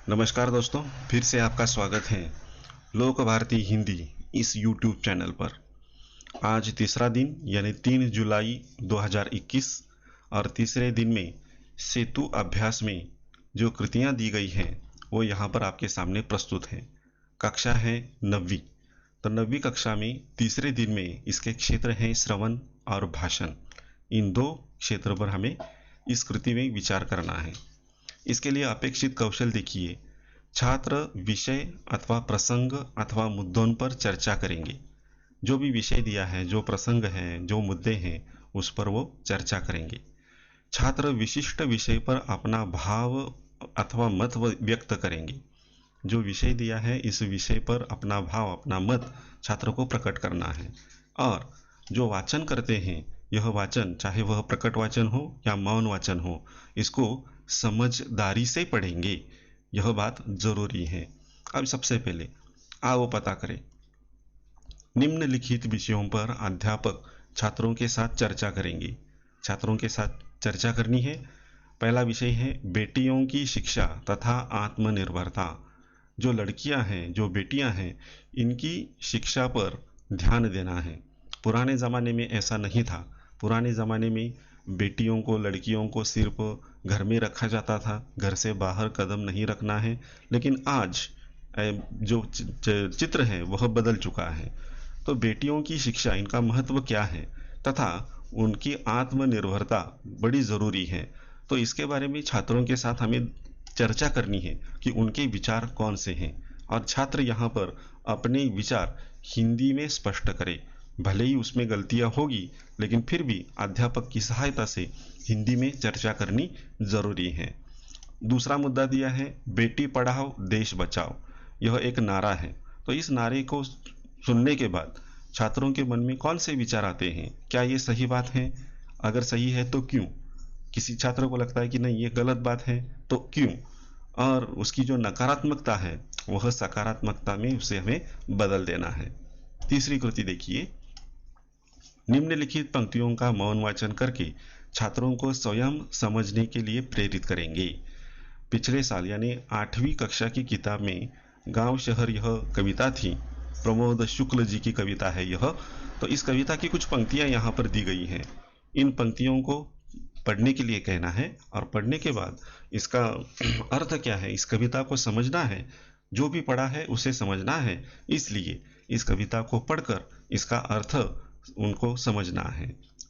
नमस्कार दोस्तों, फिर से आपका स्वागत है लोक भारती हिंदी इस YouTube चैनल पर। आज तीसरा दिन यानी 3 जुलाई 2021 और तीसरे दिन में सेतु अभ्यास में जो कृतियां दी गई हैं वो यहाँ पर आपके सामने प्रस्तुत हैं। कक्षा है 9वीं। तो 9वीं कक्षा में तीसरे दिन में इसके क्षेत्र हैं श्रवण और भाषण। इन दो क्षेत्रों पर हमें इस कृति में विचार करना है। इसके लिए अपेक्षित कौशल देखिए। छात्र विषय अथवा प्रसंग अथवा मुद्दों पर चर्चा करेंगे। जो भी विषय दिया है, जो प्रसंग है, जो मुद्दे हैं, उस पर वो चर्चा करेंगे। छात्र विशिष्ट विषय पर अपना भाव अथवा मत व्यक्त करेंगे। जो विषय दिया है इस विषय पर अपना भाव, अपना मत छात्र को प्रकट करना है। और जो वाचन करते हैं, यह वाचन चाहे वह प्रकट वाचन हो या मौन वाचन हो, इसको समझदारी से पढ़ेंगे। यह बात जरूरी है। अब सबसे पहले आओ पता करें। निम्नलिखित विषयों पर अध्यापक छात्रों के साथ चर्चा करेंगे। छात्रों के साथ चर्चा करनी है। पहला विषय है बेटियों की शिक्षा तथा आत्मनिर्भरता। जो लड़कियां हैं, जो बेटियां हैं, इनकी शिक्षा पर ध्यान देना है। पुराने ज़माने में ऐसा नहीं था। पुराने ज़माने में बेटियों को, लड़कियों को सिर्फ घर में रखा जाता था, घर से बाहर कदम नहीं रखना है। लेकिन आज जो चित्र है वह बदल चुका है। तो बेटियों की शिक्षा, इनका महत्व क्या है तथा उनकी आत्मनिर्भरता बड़ी ज़रूरी है। तो इसके बारे में छात्रों के साथ हमें चर्चा करनी है कि उनके विचार कौन से हैं। और छात्र यहाँ पर अपने विचार हिंदी में स्पष्ट करें। भले ही उसमें गलतियाँ होगी, लेकिन फिर भी अध्यापक की सहायता से हिंदी में चर्चा करनी ज़रूरी है। दूसरा मुद्दा दिया है बेटी पढ़ाओ देश बचाओ। यह एक नारा है। तो इस नारे को सुनने के बाद छात्रों के मन में कौन से विचार आते हैं? क्या ये सही बात है? अगर सही है तो क्यों? किसी छात्र को लगता है कि नहीं ये गलत बात है, तो क्यों? और उसकी जो नकारात्मकता है वह सकारात्मकता में उसे हमें बदल देना है। तीसरी कृति देखिए। निम्नलिखित पंक्तियों का मौन वाचन करके छात्रों को स्वयं समझने के लिए प्रेरित करेंगे। पिछले साल यानी 8वीं कक्षा की किताब में गांव शहर यह कविता थी। प्रमोद शुक्ल जी की कविता है यह। तो इस कविता की कुछ पंक्तियां यहाँ पर दी गई हैं। इन पंक्तियों को पढ़ने के लिए कहना है और पढ़ने के बाद इसका अर्थ क्या है, इस कविता को समझना है। जो भी पढ़ा है उसे समझना है। इसलिए इस कविता को पढ़कर इसका अर्थ उनको समझना है।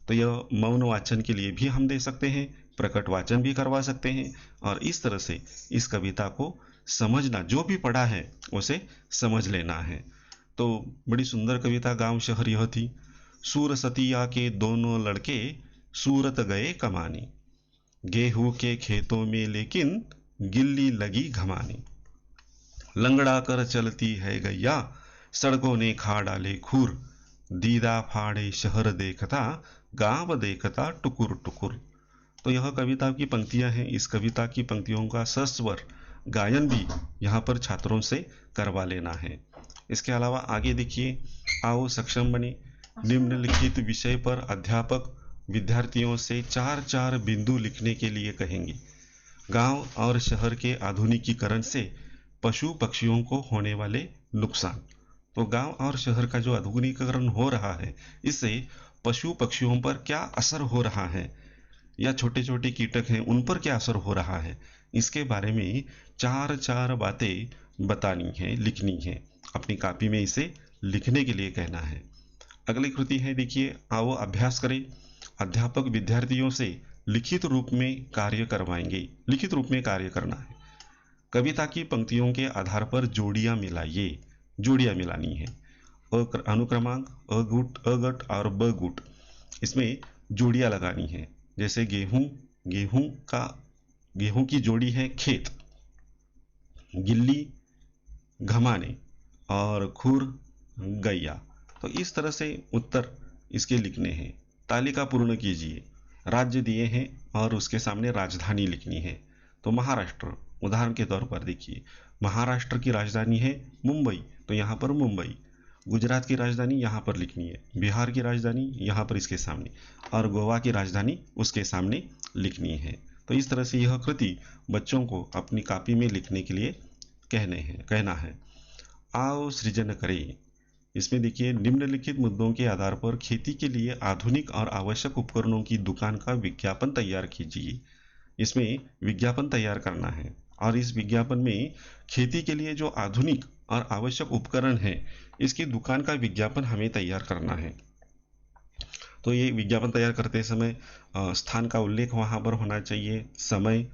तो यह मौन वाचन के लिए भी हम दे सकते हैं, प्रकट वाचन भी करवा सकते हैं। और इस तरह से इस कविता को समझना, जो भी पढ़ा है उसे समझ लेना है। तो बड़ी सुंदर कविता गांव शहर यह थी। सूर सतिया के दोनों लड़के सूरत गए कमाने, गेहूं के खेतों में लेकिन गिल्ली लगी घमाने। लंगड़ा कर चलती है गैया, सड़कों ने खा डाले खूर, दीदा फाड़े शहर देखता, गांव देखता टुकुर टुकुर। तो यह कविता की पंक्तियां हैं। इस कविता की पंक्तियों का सस्वर गायन भी यहाँ पर छात्रों से करवा लेना है। इसके अलावा आगे देखिए। आओ सक्षम बने। निम्नलिखित विषय पर अध्यापक विद्यार्थियों से 4-4 बिंदु लिखने के लिए कहेंगे। गांव और शहर के आधुनिकीकरण से पशु पक्षियों को होने वाले नुकसान। तो गांव और शहर का जो आधुनिकीकरण हो रहा है, इससे पशु पक्षियों पर क्या असर हो रहा है, या छोटे छोटे कीटक हैं उन पर क्या असर हो रहा है, इसके बारे में 4-4 बातें बतानी है, लिखनी है। अपनी कॉपी में इसे लिखने के लिए कहना है। अगली कृति है देखिए। आओ अभ्यास करें। अध्यापक विद्यार्थियों से लिखित रूप में कार्य करवाएंगे। लिखित रूप में कार्य करना है। कविता की पंक्तियों के आधार पर जोड़ियां मिलाइए। जोड़ियां मिलानी है। अनुक्रमांक अगुट, अगट और बगुट, इसमें जोड़ियां लगानी है। जैसे गेहूं, गेहूं की जोड़ी है खेत, गिल्ली घमाने और खुर गैया। तो इस तरह से उत्तर इसके लिखने हैं। तालिका पूर्ण कीजिए। राज्य दिए हैं और उसके सामने राजधानी लिखनी है। तो महाराष्ट्र उदाहरण के तौर पर देखिए। महाराष्ट्र की राजधानी है मुंबई, तो यहाँ पर मुंबई। गुजरात की राजधानी यहाँ पर लिखनी है। बिहार की राजधानी यहाँ पर इसके सामने, और गोवा की राजधानी उसके सामने लिखनी है। तो इस तरह से यह कृति बच्चों को अपनी कॉपी में लिखने के लिए कहना है। आओ सृजन करें। इसमें देखिए, निम्नलिखित मुद्दों के आधार पर खेती के लिए आधुनिक और आवश्यक उपकरणों की दुकान का विज्ञापन तैयार कीजिए। इसमें विज्ञापन तैयार करना है और इस विज्ञापन में खेती के लिए जो आधुनिक और आवश्यक उपकरण है, इसकी दुकान का विज्ञापन हमें तैयार करना है। तो ये विज्ञापन तैयार करते समय स्थान का उल्लेख वहाँ पर होना चाहिए, समय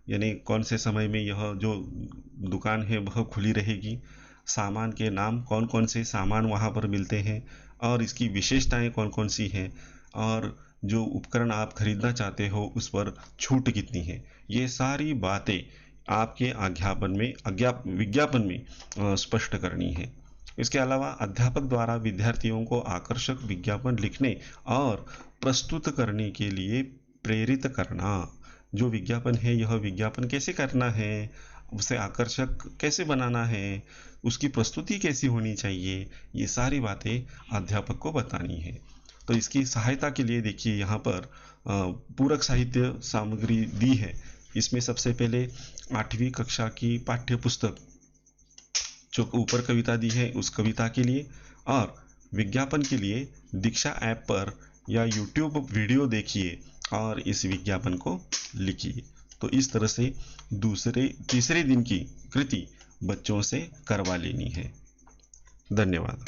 यानी कौन से समय में यह जो दुकान है वह खुली रहेगी, सामान के नाम, कौन कौन से सामान वहाँ पर मिलते हैं और इसकी विशेषताएं कौन कौन सी हैं, और जो उपकरण आप खरीदना चाहते हो उस पर छूट कितनी है। ये सारी बातें आपके विज्ञापन में स्पष्ट करनी है। इसके अलावा अध्यापक द्वारा विद्यार्थियों को आकर्षक विज्ञापन लिखने और प्रस्तुत करने के लिए प्रेरित करना। जो विज्ञापन है, यह विज्ञापन कैसे करना है, उसे आकर्षक कैसे बनाना है, उसकी प्रस्तुति कैसी होनी चाहिए, ये सारी बातें अध्यापक को बतानी है। तो इसकी सहायता के लिए देखिए, यहाँ पर पूरक साहित्य सामग्री दी है। इसमें सबसे पहले 8वीं कक्षा की पाठ्य पुस्तक, जो ऊपर कविता दी है उस कविता के लिए, और विज्ञापन के लिए दीक्षा ऐप पर या यूट्यूब वीडियो देखिए और इस विज्ञापन को लिखिए। तो इस तरह से तीसरे दिन की कृति बच्चों से करवा लेनी है। धन्यवाद।